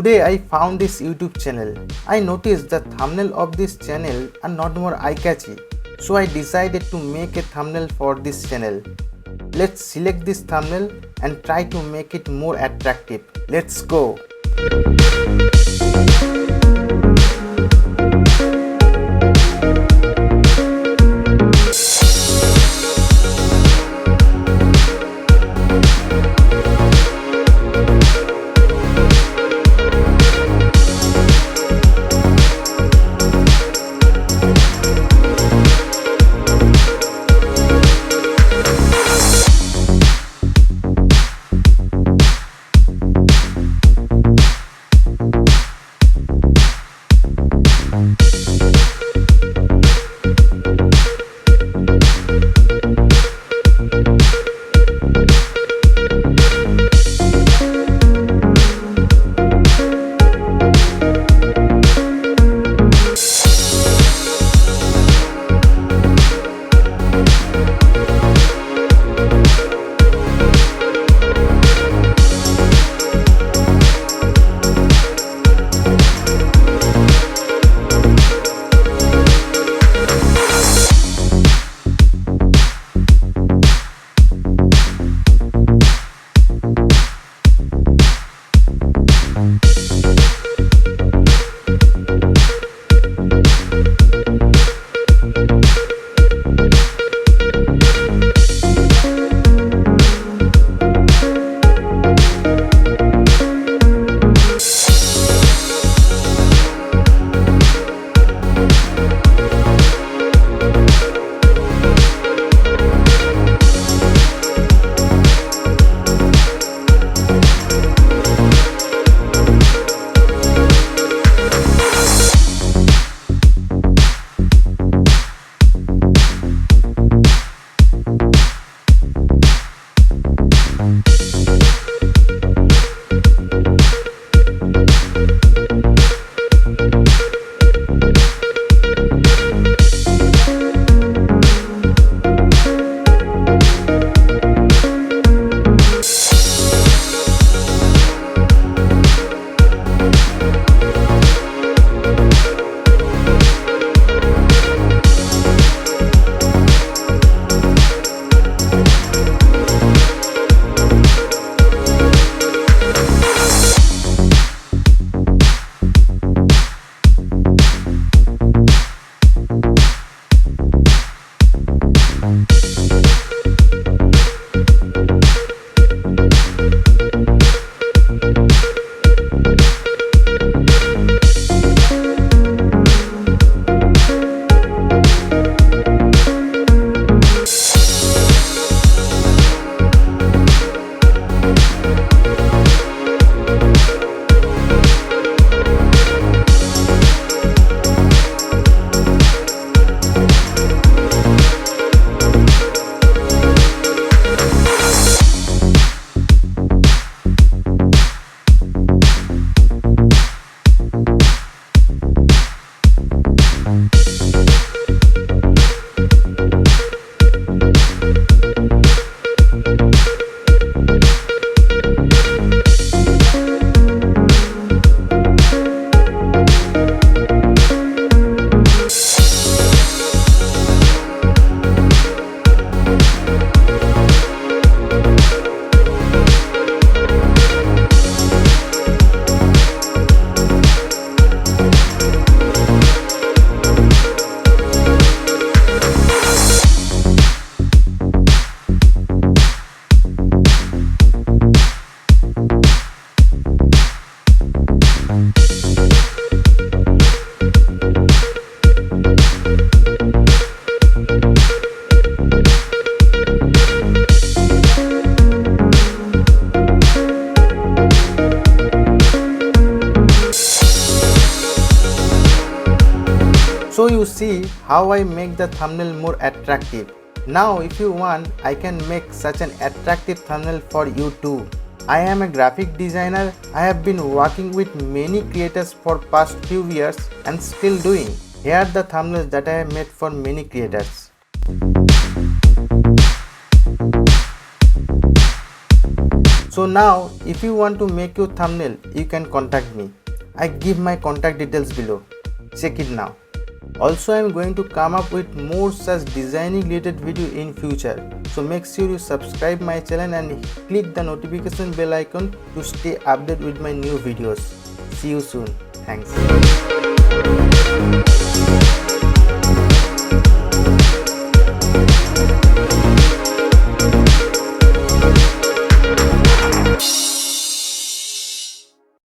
Today I found this YouTube channel. I noticed the thumbnail of this channel are not more eye-catchy. So I decided to make a thumbnail for this channel. Let's select this thumbnail and try to make it more attractive. Let's go. So you see how I make the thumbnail more attractive. Now if you want, I can make such an attractive thumbnail for you too. I am a graphic designer. I have been working with many creators for past few years and still doing. Here are the thumbnails that I have made for many creators. So now if you want to make your thumbnail, you can contact me. I give my contact details below. Check it now. Also, I am going to come up with more such designing related video in future. So make sure you subscribe my channel and click the notification bell icon to stay updated with my new videos. See you soon. Thanks.